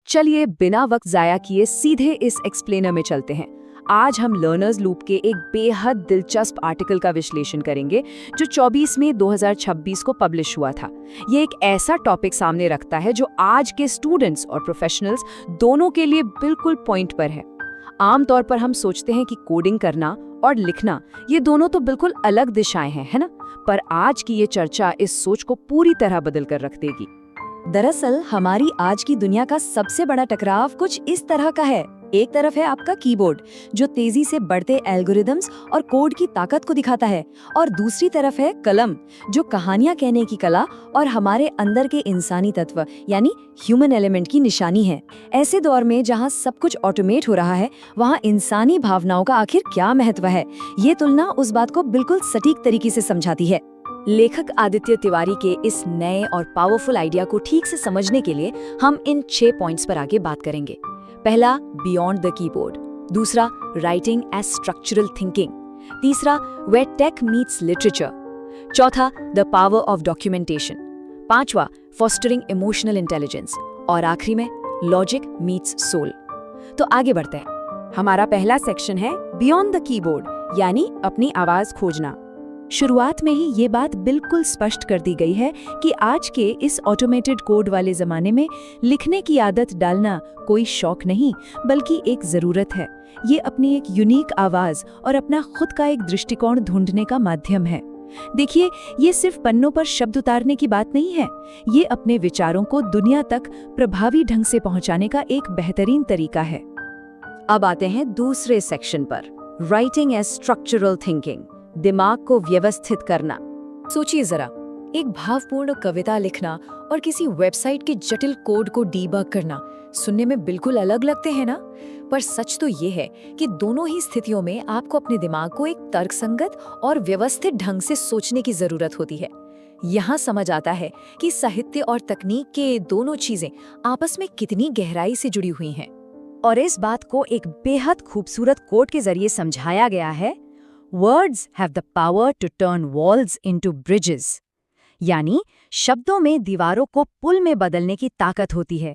चलिए बिना वक्त जाया किए सीधे इस एक्सप्लेनर में चलते हैं। आज हम लर्नर्स लूप के एक बेहद दिलचस्प आर्टिकल का विश्लेषण करेंगे जो 24 मई 2026 को पब्लिश हुआ था। ये एक ऐसा टॉपिक सामने रखता है जो आज के स्टूडेंट्स और प्रोफेशनल्स दोनों के लिए बिल्कुल पॉइंट पर है। आमतौर पर हम सोचते हैं कि कोडिंग करना और लिखना ये दोनों तो बिल्कुल अलग दिशाएं हैं, है ना? पर आज की ये चर्चा इस सोच को पूरी तरह बदल कर रख देगी। दरअसल हमारी आज की दुनिया का सबसे बड़ा टकराव कुछ इस तरह का है। एक तरफ है आपका कीबोर्ड जो तेजी से बढ़ते एल्गोरिदम्स और कोड की ताकत को दिखाता है, और दूसरी तरफ है कलम जो कहानियां कहने की कला और हमारे अंदर के इंसानी तत्व यानी ह्यूमन एलिमेंट की निशानी है। ऐसे दौर में जहां सब कुछ ऑटोमेट हो रहा है, वहां इंसानी भावनाओं का आखिर क्या महत्व है, ये तुलना उस बात को बिल्कुल सटीक तरीके से समझाती है। लेखक आदित्य तिवारी के इस नए और पावरफुल आइडिया को ठीक से समझने के लिए हम इन 6 पॉइंट्स पर आगे बात करेंगे। पहला, बियॉन्ड द कीबोर्ड। दूसरा, राइटिंग एज स्ट्रक्चरल थिंकिंग। तीसरा, वेयर टेक मीट्स लिटरेचर। चौथा, द पावर ऑफ डॉक्यूमेंटेशन। पांचवा, फॉस्टरिंग इमोशनल इंटेलिजेंस। और आखिरी में, लॉजिक मीट्स सोल। तो आगे बढ़ते हैं। हमारा पहला सेक्शन है बियॉन्ड द कीबोर्ड, यानी अपनी आवाज खोजना। शुरुआत में ही ये बात बिल्कुल स्पष्ट कर दी गई है कि आज के इस ऑटोमेटेड कोड वाले जमाने में लिखने की आदत डालना कोई शौक नहीं बल्कि एक जरूरत है। ये अपनी एक यूनिक आवाज और अपना खुद का एक दृष्टिकोण ढूंढने का माध्यम है। देखिए, ये सिर्फ पन्नों पर शब्द उतारने की बात नहीं है, ये अपने विचारों को दुनिया तक प्रभावी ढंग से पहुंचाने का एक बेहतरीन तरीका है। अब आते हैं दूसरे सेक्शन पर, राइटिंग एज स्ट्रक्चरल थिंकिंग, दिमाग को व्यवस्थित करना। सोचिए जरा, एक भावपूर्ण कविता लिखना और किसी वेबसाइट के जटिल कोड को डीबग करना सुनने में बिल्कुल अलग लगते हैं ना? पर सच तो ये है कि दोनों ही स्थितियों में आपको अपने दिमाग को एक तर्कसंगत और व्यवस्थित ढंग से सोचने की जरूरत होती है। यहाँ समझ आता है कि साहित्य और तकनीक के दोनों चीजें आपस में कितनी गहराई से जुड़ी हुई हैं। और इस बात को एक बेहद खूबसूरत कोट के जरिए समझाया गया है, Words have the power to turn walls into bridges. यानी शब्दों में दीवारों को पुल में बदलने की ताकत होती है।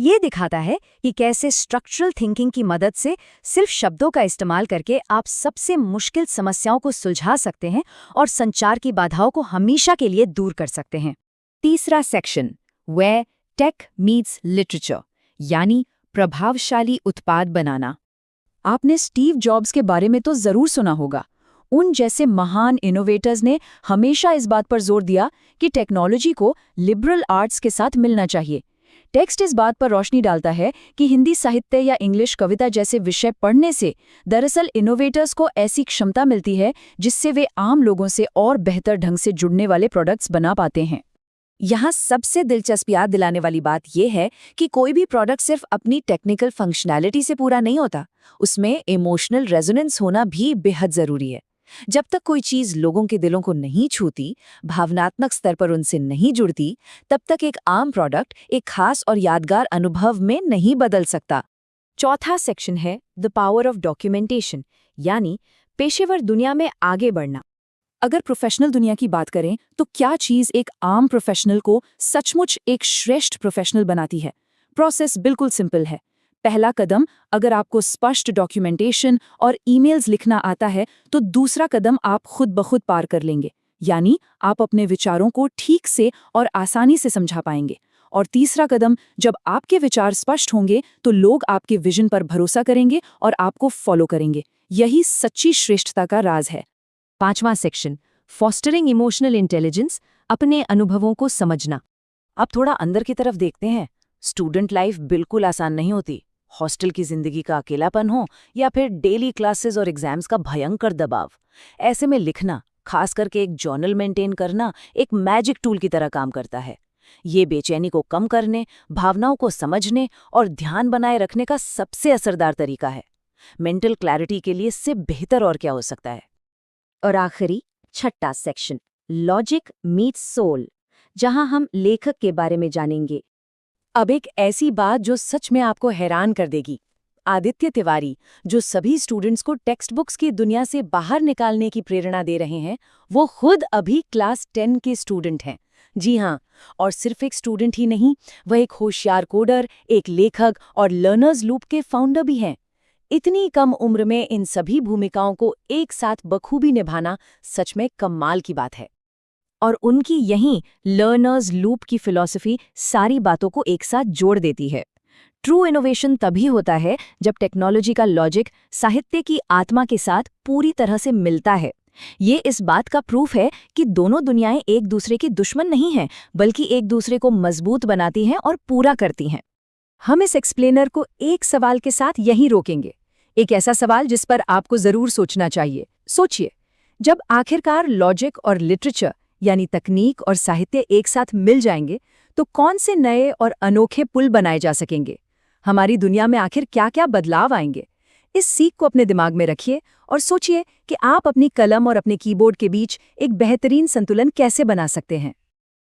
ये दिखाता है कि कैसे स्ट्रक्चरल थिंकिंग की मदद से सिर्फ शब्दों का इस्तेमाल करके आप सबसे मुश्किल समस्याओं को सुलझा सकते हैं और संचार की बाधाओं को हमेशा के लिए दूर कर सकते हैं। तीसरा section, Where Tech Meets Literature, यानी प्रभावशाली उत्पाद बनाना। आपने स्टीव जॉब्स के बारे में तो जरूर सुना होगा। उन जैसे महान इनोवेटर्स ने हमेशा इस बात पर जोर दिया कि टेक्नोलॉजी को लिबरल आर्ट्स के साथ मिलना चाहिए। टेक्स्ट इस बात पर रोशनी डालता है कि हिंदी साहित्य या इंग्लिश कविता जैसे विषय पढ़ने से दरअसल इनोवेटर्स को ऐसी क्षमता मिलती है जिससे वे आम लोगों से और बेहतर ढंग से जुड़ने वाले प्रोडक्ट्स बना पाते हैं। यहाँ सबसे दिलचस्प याद दिलाने वाली बात यह है कि कोई भी प्रोडक्ट सिर्फ अपनी टेक्निकल फंक्शनैलिटी से पूरा नहीं होता, उसमें इमोशनल रेजोनेंस होना भी बेहद जरूरी है। जब तक कोई चीज लोगों के दिलों को नहीं छूती, भावनात्मक स्तर पर उनसे नहीं जुड़ती, तब तक एक आम प्रोडक्ट एक खास और यादगार अनुभव में नहीं बदल सकता। चौथा सेक्शन है द पावर ऑफ डॉक्यूमेंटेशन, यानी पेशेवर दुनिया में आगे बढ़ना। अगर प्रोफेशनल दुनिया की बात करें तो क्या चीज एक आम प्रोफेशनल को सचमुच एक श्रेष्ठ प्रोफेशनल बनाती है? प्रोसेस बिल्कुल सिंपल है। पहला कदम, अगर आपको स्पष्ट डॉक्यूमेंटेशन और ईमेल्स लिखना आता है तो दूसरा कदम आप खुद ब खुद पार कर लेंगे, यानी आप अपने विचारों को ठीक से और आसानी से समझा पाएंगे। और तीसरा कदम, जब आपके विचार स्पष्ट होंगे तो लोग आपके विजन पर भरोसा करेंगे और आपको फॉलो करेंगे। यही सच्ची श्रेष्ठता का राज है। पांचवां सेक्शन, फॉस्टरिंग इमोशनल इंटेलिजेंस, अपने अनुभवों को समझना। अब थोड़ा अंदर की तरफ देखते हैं। स्टूडेंट लाइफ बिल्कुल आसान नहीं होती। हॉस्टल की जिंदगी का अकेलापन हो या फिर डेली क्लासेस और एग्जाम्स का भयंकर दबाव, ऐसे में लिखना, खास करके एक जर्नल मेंटेन करना, एक मैजिक टूल की तरह काम करता है। ये बेचैनी को कम करने, भावनाओं को समझने और ध्यान बनाए रखने का सबसे असरदार तरीका है। मेंटल क्लैरिटी के लिए इससे बेहतर और क्या हो सकता है। और आखिरी छठा सेक्शन, लॉजिक मीट्स सोल, जहां हम लेखक के बारे में जानेंगे। अब एक ऐसी बात जो सच में आपको हैरान कर देगी। आदित्य तिवारी, जो सभी स्टूडेंट्स को टेक्स्ट बुक्स की दुनिया से बाहर निकालने की प्रेरणा दे रहे हैं, वो खुद अभी क्लास 10 के स्टूडेंट हैं। जी हाँ, और सिर्फ एक स्टूडेंट ही नहीं, वह एक होशियार कोडर, एक लेखक और लर्नर्स लूप के फाउंडर भी हैं। इतनी कम उम्र में इन सभी भूमिकाओं को एक साथ बखूबी निभाना सच में कमाल की बात है। और उनकी यही लर्नर्स लूप की फिलॉसफी सारी बातों को एक साथ जोड़ देती है। ट्रू इनोवेशन तभी होता है जब टेक्नोलॉजी का लॉजिक साहित्य की आत्मा के साथ पूरी तरह से मिलता है। ये इस बात का प्रूफ है कि दोनों दुनियाएं एक दूसरे की दुश्मन नहीं हैं, बल्कि एक दूसरे को मजबूत बनाती हैं और पूरा करती हैं। हम इस एक्सप्लेनर को एक सवाल के साथ यहीं रोकेंगे, एक ऐसा सवाल जिस पर आपको जरूर सोचना चाहिए। सोचिए, जब आखिरकार लॉजिक और लिटरेचर यानी तकनीक और साहित्य एक साथ मिल जाएंगे, तो कौन से नए और अनोखे पुल बनाए जा सकेंगे? हमारी दुनिया में आखिर क्या-क्या बदलाव आएंगे? इस सीख को अपने दिमाग में रखिए और सोचिए कि आप अपनी कलम और अपने कीबोर्ड के बीच एक बेहतरीन संतुलन कैसे बना सकते हैं।